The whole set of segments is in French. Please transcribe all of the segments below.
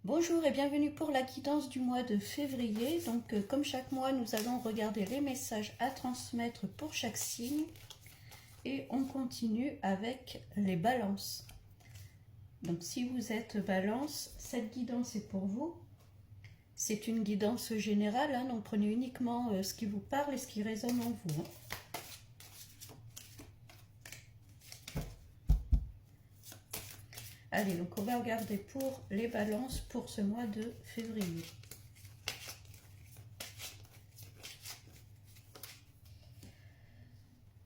Bonjour et bienvenue pour la guidance du mois de février. Donc comme chaque mois, nous allons regarder les messages à transmettre pour chaque signe. Et on continue avec les balances. Donc si vous êtes balance, cette guidance est pour vous. C'est une guidance générale, hein, donc prenez uniquement ce qui vous parle et ce qui résonne en vous. Allez, donc on va regarder pour les balances pour ce mois de février.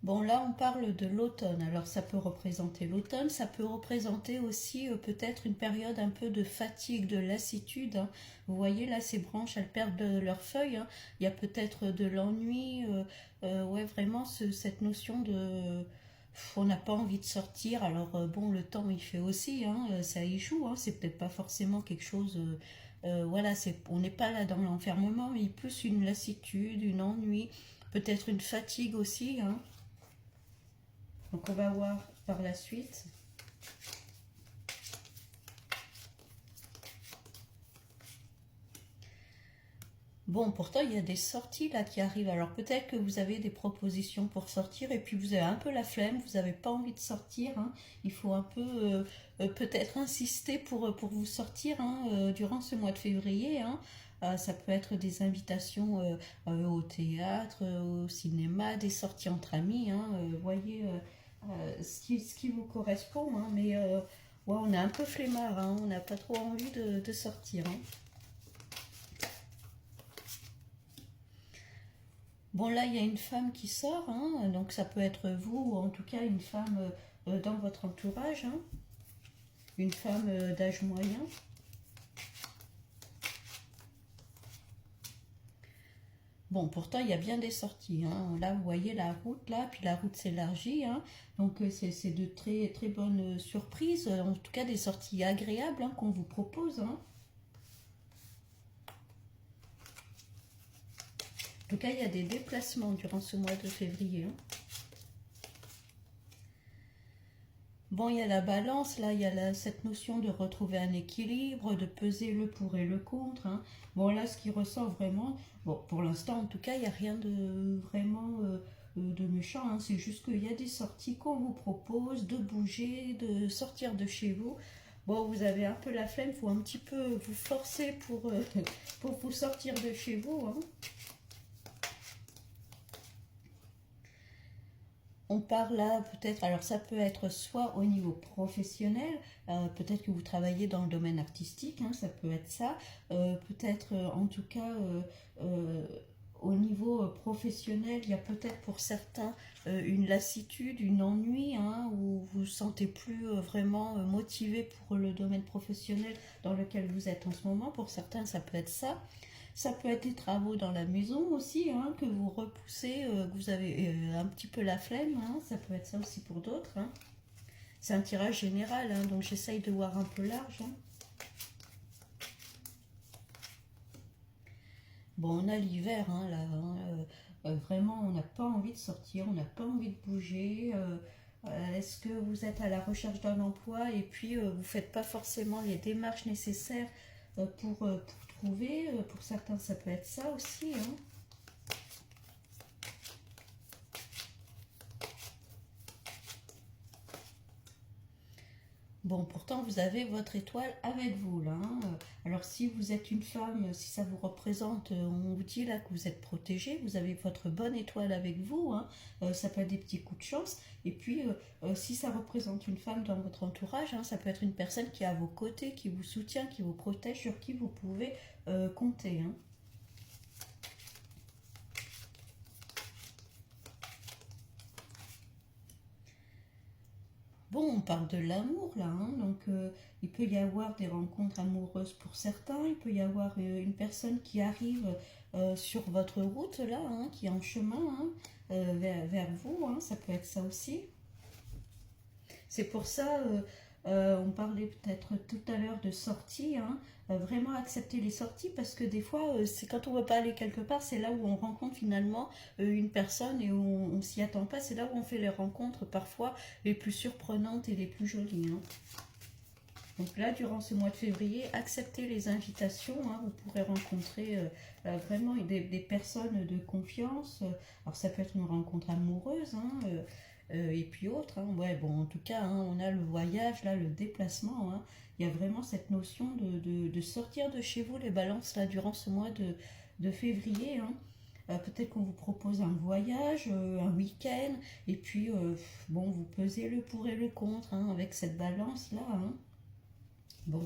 Bon, là, on parle de l'automne. Alors, ça peut représenter l'automne, ça peut représenter aussi peut-être une période un peu de fatigue, de lassitude, hein. Vous voyez, là, ces branches, elles perdent leurs feuilles, hein. Il y a peut-être de l'ennui, ouais, vraiment, cette notion de... On n'a pas envie de sortir. Alors, bon, le temps, il fait aussi, hein, ça y joue, hein. C'est peut-être pas forcément quelque chose... voilà, on n'est pas là dans l'enfermement, mais plus une lassitude, une ennui, peut-être une fatigue aussi, hein. Donc on va voir par la suite. Bon, pourtant il y a des sorties là qui arrivent. Alors peut-être que vous avez des propositions pour sortir et puis vous avez un peu la flemme, vous n'avez pas envie de sortir, hein. Il faut un peu peut-être insister pour vous sortir, hein, durant ce mois de février, hein. Ça peut être des invitations au théâtre, au cinéma, des sorties entre amis, hein. Voyez ce qui vous correspond, hein. Mais ouais, on est un peu flemmard, hein. On n'a pas trop envie de sortir, hein. Bon, là, il y a une femme qui sort, hein, donc ça peut être vous, ou en tout cas une femme dans votre entourage, hein, une femme d'âge moyen. Bon, pourtant, il y a bien des sorties, hein. Là, vous voyez la route, là, puis la route s'élargit, hein. Donc, c'est de très, très bonnes surprises, en tout cas des sorties agréables, hein, qu'on vous propose, hein. En tout cas, il y a des déplacements durant ce mois de février, hein. Bon, il y a la balance, là, il y a cette notion de retrouver un équilibre, de peser le pour et le contre, hein. Bon, là, ce qui ressort vraiment, bon, pour l'instant, en tout cas, il n'y a rien de vraiment de méchant, hein. C'est juste qu'il y a des sorties qu'on vous propose, de bouger, de sortir de chez vous. Bon, vous avez un peu la flemme, il faut un petit peu vous forcer pour vous sortir de chez vous, hein. On parle là peut-être, alors ça peut être soit au niveau professionnel, peut-être que vous travaillez dans le domaine artistique, hein, ça peut être ça, peut-être en tout cas euh, au niveau professionnel, il y a peut-être pour certains une lassitude, une ennui, hein, où vous ne vous sentez plus vraiment motivé pour le domaine professionnel dans lequel vous êtes en ce moment. Pour certains, ça peut être ça. Ça peut être des travaux dans la maison aussi, hein, que vous repoussez, que vous avez un petit peu la flemme, hein. Ça peut être ça aussi pour d'autres, hein. C'est un tirage général, hein, donc j'essaye de voir un peu large, hein. Bon, on a l'hiver, hein, là, hein, vraiment, on n'a pas envie de sortir, on n'a pas envie de bouger. Est-ce que vous êtes à la recherche d'un emploi et puis vous ne faites pas forcément les démarches nécessaires pour trouver? Pour certains, ça peut être ça aussi, hein. Bon, pourtant, vous avez votre étoile avec vous, là, hein. Alors, si vous êtes une femme, si ça vous représente, on vous dit là que vous êtes protégée, vous avez votre bonne étoile avec vous, hein. Ça peut être des petits coups de chance. Et puis, si ça représente une femme dans votre entourage, hein, ça peut être une personne qui est à vos côtés, qui vous soutient, qui vous protège, sur qui vous pouvez compter, hein. Bon, on parle de l'amour là, hein, donc il peut y avoir des rencontres amoureuses pour certains, il peut y avoir une personne qui arrive sur votre route là, hein, qui est en chemin, hein, vers vous, hein, ça peut être ça aussi. C'est pour ça, on parlait peut-être tout à l'heure de sortie, hein, vraiment accepter les sorties parce que des fois, c'est quand on ne veut pas aller quelque part, c'est là où on rencontre finalement une personne et où on ne s'y attend pas. C'est là où on fait les rencontres parfois les plus surprenantes et les plus jolies, hein. Donc là, durant ce mois de février, acceptez les invitations, hein, vous pourrez rencontrer vraiment des personnes de confiance. Alors ça peut être une rencontre amoureuse, hein, et puis autre. Hein. Ouais, bon, en tout cas, hein, on a le voyage, là, le déplacement. Hein. Il y a vraiment cette notion de sortir de chez vous, les balances, là, durant ce mois de février. Hein. Peut-être qu'on vous propose un voyage, un week-end, et puis, bon, vous pesez le pour et le contre, hein, avec cette balance-là. Hein. Bon,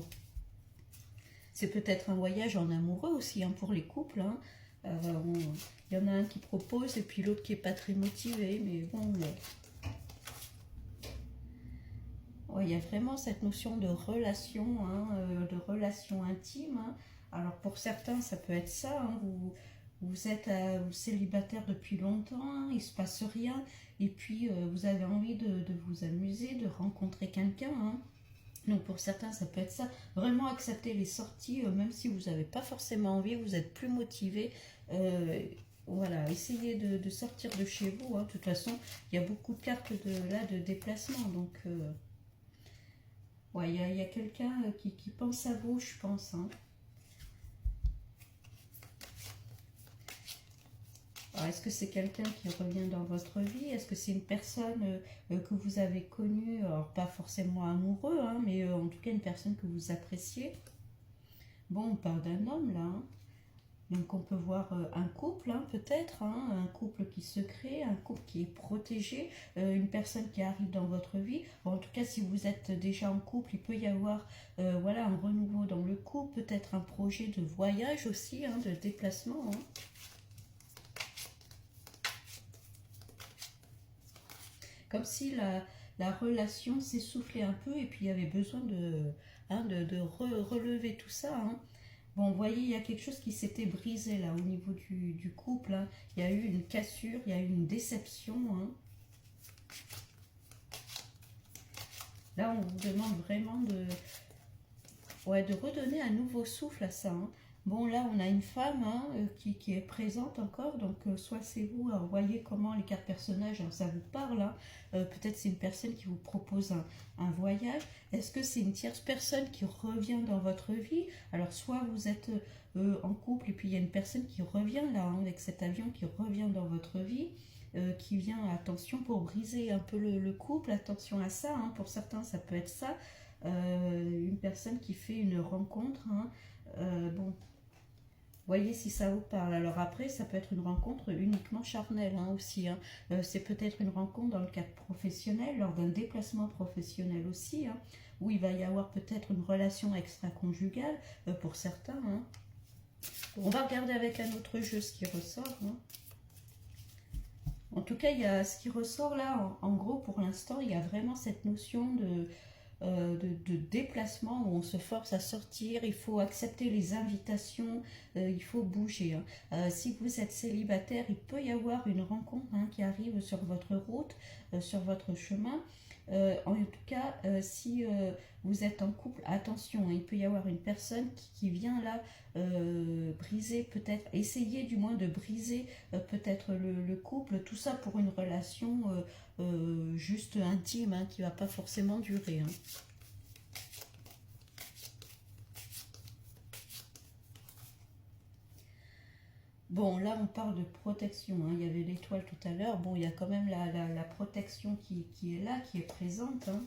c'est peut-être un voyage en amoureux aussi, hein, pour les couples. Hein. Il y en a un qui propose et puis l'autre qui n'est pas très motivé, mais bon, ouais, il y a vraiment cette notion de relation, hein, de relation intime. Hein. Alors pour certains, ça peut être ça. Hein, vous êtes célibataire depuis longtemps, hein, il ne se passe rien, et puis vous avez envie de vous amuser, de rencontrer quelqu'un. Hein. Donc pour certains, ça peut être ça. Vraiment accepter les sorties, même si vous n'avez pas forcément envie, vous êtes plus motivé. Voilà, essayez de sortir de chez vous. Hein. De toute façon, il y a beaucoup de cartes de déplacement. Donc, ouais, il y a quelqu'un qui pense à vous, je pense. Hein. Est-ce que c'est quelqu'un qui revient dans votre vie? Est-ce que c'est une personne que vous avez connue, alors pas forcément amoureux, hein, mais en tout cas une personne que vous appréciez? Bon, on parle d'un homme là. Hein. Donc on peut voir un couple, hein, peut-être, hein, un couple qui se crée, un couple qui est protégé, une personne qui arrive dans votre vie. Bon, en tout cas, si vous êtes déjà en couple, il peut y avoir voilà, un renouveau dans le couple, peut-être un projet de voyage aussi, hein, de déplacement. Hein. Comme si la relation s'essoufflait un peu et puis il y avait besoin hein, de relever tout ça. Hein. Bon, vous voyez, il y a quelque chose qui s'était brisé là au niveau du couple. Hein. Il y a eu une cassure, il y a eu une déception. Hein. Là, on vous demande vraiment ouais, de redonner un nouveau souffle à ça. Hein. Bon, là, on a une femme hein, qui est présente encore, donc soit c'est vous, alors voyez comment les cartes personnages, hein, ça vous parle. Hein. Peut-être c'est une personne qui vous propose un voyage. Est-ce que c'est une tierce personne qui revient dans votre vie? Alors, soit vous êtes en couple et puis il y a une personne qui revient là, hein, avec cet avion qui revient dans votre vie. Qui vient, attention, pour briser un peu le couple, attention à ça, hein, pour certains ça peut être ça, une personne qui fait une rencontre, hein, bon, voyez si ça vous parle. Alors après, ça peut être une rencontre uniquement charnelle hein, aussi. Hein. C'est peut-être une rencontre dans le cadre professionnel, lors d'un déplacement professionnel aussi, hein, où il va y avoir peut-être une relation extra-conjugale pour certains. Hein. On va regarder avec un autre jeu ce qui ressort. Hein. En tout cas, il y a ce qui ressort là, en gros, pour l'instant, il y a vraiment cette notion de déplacement où on se force à sortir, il faut accepter les invitations, il faut bouger. Hein. Si vous êtes célibataire, il peut y avoir une rencontre hein, qui arrive sur votre route, sur votre chemin. En tout cas, si vous êtes en couple, attention, hein, il peut y avoir une personne qui vient là briser, peut-être, essayer du moins de briser peut-être le couple, tout ça pour une relation juste intime, hein, qui ne va pas forcément durer. Hein. Bon, là, on parle de protection. Hein. Il y avait l'étoile tout à l'heure. Bon, il y a quand même la protection qui est là, qui est présente. Hein.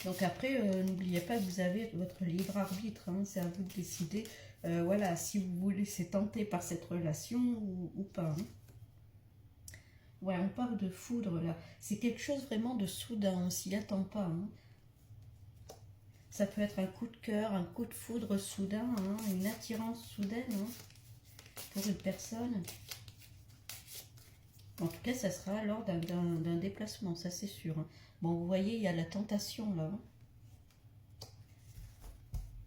Donc après, n'oubliez pas que vous avez votre libre arbitre. Hein. C'est à vous de décider, voilà, si vous vous laissez tenter par cette relation ou pas. Hein. Ouais, on parle de foudre là. C'est quelque chose vraiment de soudain. On s'y attend pas. Hein. Ça peut être un coup de cœur, un coup de foudre soudain, hein, une attirance soudaine hein, pour une personne. En tout cas, ça sera lors d'un déplacement, ça c'est sûr. Hein. Bon, vous voyez, il y a la tentation là. Hein.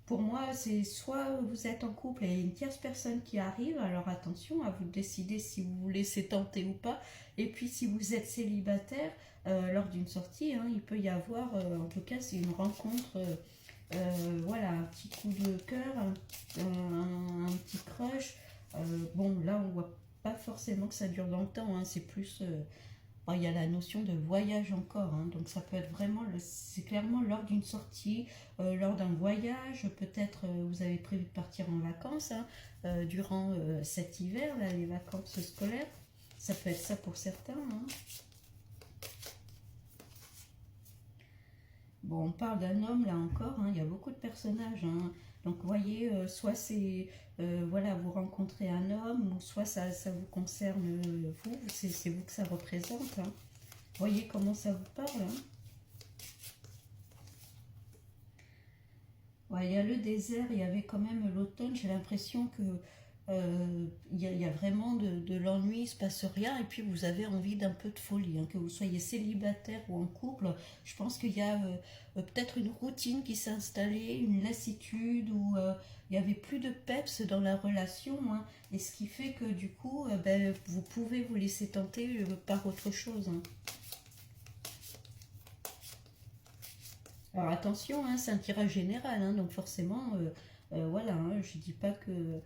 Pour moi, c'est soit vous êtes en couple et une tierce personne qui arrive, alors attention, à vous de décider si vous vous laissez tenter ou pas. Et puis si vous êtes célibataire, lors d'une sortie, hein, il peut y avoir, en tout cas, c'est une rencontre... voilà, un petit coup de cœur, un petit crush. Bon, là, on voit pas forcément que ça dure dans le temps. Hein, c'est plus, Oh, il y a la notion de voyage encore, hein, donc ça peut être vraiment, c'est clairement lors d'une sortie, lors d'un voyage, peut-être vous avez prévu de partir en vacances hein, durant cet hiver, là, les vacances scolaires, ça peut être ça pour certains. Hein. Bon, on parle d'un homme là encore, hein, il y a beaucoup de personnages. Hein. Donc, vous voyez, soit c'est, voilà, vous rencontrez un homme, ou soit ça vous concerne vous, c'est vous que ça représente. Hein. Vous voyez comment ça vous parle. Hein. Ouais, il y a le désert, il y avait quand même l'automne, j'ai l'impression que il y a vraiment de l'ennui, il ne se passe rien, et puis vous avez envie d'un peu de folie, hein, que vous soyez célibataire ou en couple, je pense qu'il y a peut-être une routine qui s'est installée, une lassitude, ou il n'y avait plus de peps dans la relation, hein, et ce qui fait que du coup, ben, vous pouvez vous laisser tenter par autre chose. Hein. Alors attention, hein, c'est un tirage général, hein, donc forcément, voilà, hein, je dis pas que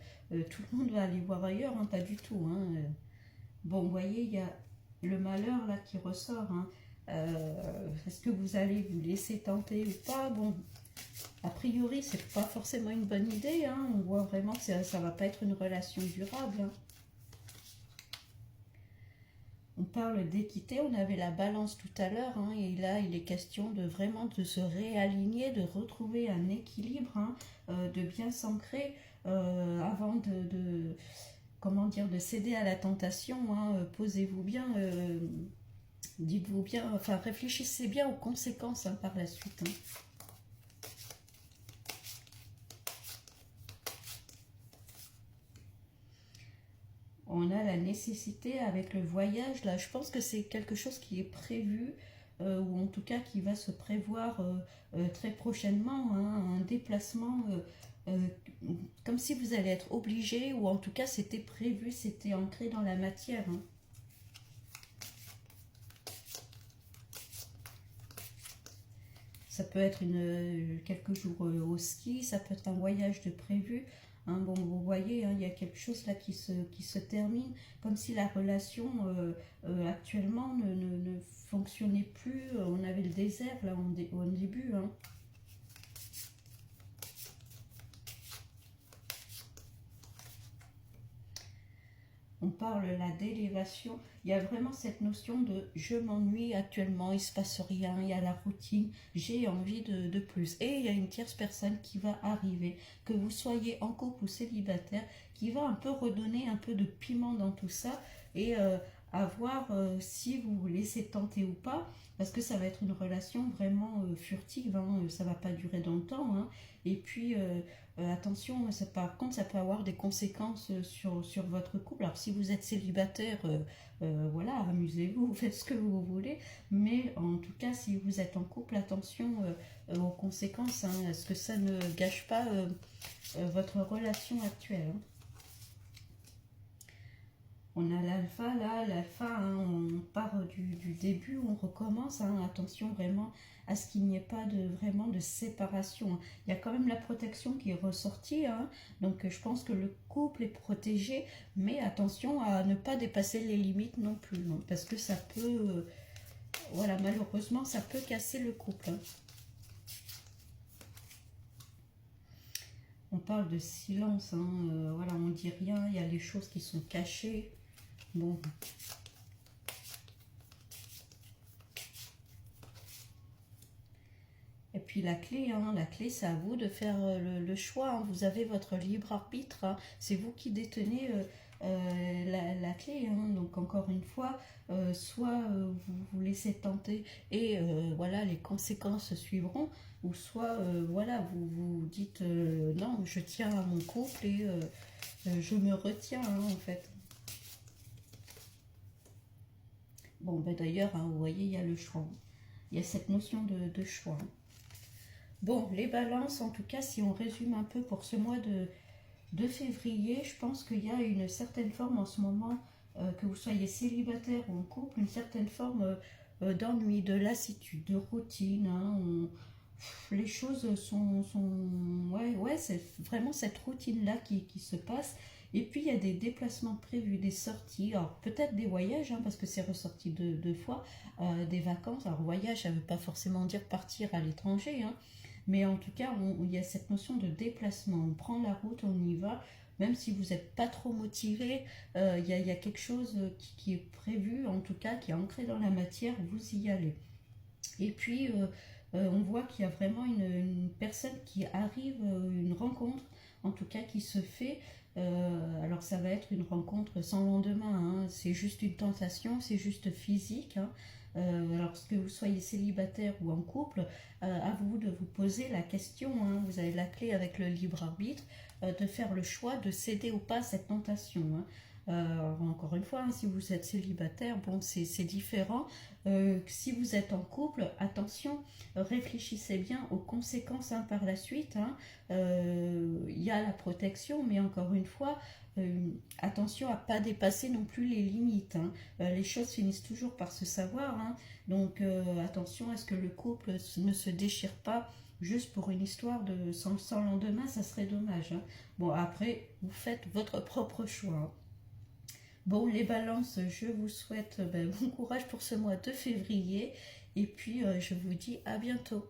tout le monde va aller voir ailleurs, hein, pas du tout. Hein. Bon, vous voyez, il y a le malheur là qui ressort. Hein. Est-ce que vous allez vous laisser tenter ou pas? Bon, a priori, c'est pas forcément une bonne idée. Hein. On voit vraiment que ça va pas être une relation durable. Hein. On parle d'équité, on avait la balance tout à l'heure, hein, et là il est question de vraiment de se réaligner, de retrouver un équilibre, hein, de bien s'ancrer avant comment dire, de céder à la tentation. Hein, posez-vous bien, dites-vous bien, enfin réfléchissez bien aux conséquences hein, par la suite. Hein. On a la nécessité avec le voyage, là je pense que c'est quelque chose qui est prévu, ou en tout cas qui va se prévoir très prochainement, hein, un déplacement, euh, comme si vous allez être obligé, ou en tout cas c'était prévu, c'était ancré dans la matière. Hein. Ça peut être quelques jours au ski, ça peut être un voyage de prévu. Hein, bon, vous voyez, hein, il y a quelque chose là qui se termine, comme si la relation actuellement ne fonctionnait plus. On avait le désert là au début. Hein. On parle là d'élévation, il y a vraiment cette notion de je m'ennuie actuellement, il ne se passe rien, il y a la routine, j'ai envie de plus. Et il y a une tierce personne qui va arriver, que vous soyez en couple ou célibataire, qui va un peu redonner un peu de piment dans tout ça et à voir si vous vous laissez tenter ou pas, parce que ça va être une relation vraiment furtive, hein, ça ne va pas durer dans le temps. Hein. Et puis attention, par contre, ça peut avoir des conséquences sur votre couple. Alors, si vous êtes célibataire, voilà, amusez-vous, faites ce que vous voulez. Mais en tout cas, si vous êtes en couple, attention aux conséquences. Hein, à ce que ça ne gâche pas votre relation actuelle. Hein. On a l'alpha là, l'alpha, hein, on part du début, on recommence, hein, attention vraiment à ce qu'il n'y ait pas vraiment de séparation. Hein. Il y a quand même la protection qui est ressortie, hein, donc je pense que le couple est protégé, mais attention à ne pas dépasser les limites non plus, hein, parce que ça peut, voilà, malheureusement, ça peut casser le couple. Hein. On parle de silence, hein, voilà, on dit rien, il y a des choses qui sont cachées. Bon. Et puis la clé, hein, la clé c'est à vous de faire le choix. Hein. Vous avez votre libre arbitre. Hein. C'est vous qui détenez la clé. Hein. Donc encore une fois, soit vous vous laissez tenter et voilà, les conséquences suivront. Ou soit voilà, vous dites non, je tiens à mon couple et je me retiens hein, en fait. Bon, ben d'ailleurs, hein, vous voyez, il y a le choix. Il y a cette notion de choix. Bon, les balances, en tout cas, si on résume un peu pour ce mois de février, je pense qu'il y a une certaine forme en ce moment, que vous soyez célibataire ou en couple, une certaine forme d'ennui, de lassitude, de routine. Hein, les choses sont ouais, c'est vraiment cette routine-là qui se passe. Et puis il y a des déplacements prévus, des sorties, alors peut-être des voyages, hein, parce que c'est ressorti deux fois, des vacances. Alors voyage, ça ne veut pas forcément dire partir à l'étranger, hein, mais en tout cas, il y a cette notion de déplacement. On prend la route, on y va. Même si vous n'êtes pas trop motivé, il y a quelque chose qui est prévu, en tout cas, qui est ancré dans la matière, vous y allez. Et puis, on voit qu'il y a vraiment une personne qui arrive, une rencontre, en tout cas, qui se fait. Alors, ça va être une rencontre sans lendemain, hein. C'est juste une tentation, c'est juste physique, hein. Alors, que vous soyez célibataire ou en couple, à vous de vous poser la question, hein. Vous avez la clé avec le libre arbitre, de faire le choix de céder ou pas à cette tentation, hein. Encore une fois, hein, si vous êtes célibataire, bon, c'est différent. Si vous êtes en couple, attention, réfléchissez bien aux conséquences, hein, par la suite, hein. Il y a la protection, mais encore une fois, attention à ne pas dépasser non plus les limites, hein. Les choses finissent toujours par se savoir, hein. Donc attention à ce que le couple ne se déchire pas juste pour une histoire de sans lendemain, ça serait dommage, hein. Bon, après, vous faites votre propre choix, hein. Bon, les balances, je vous souhaite bon courage pour ce mois de février et puis je vous dis à bientôt.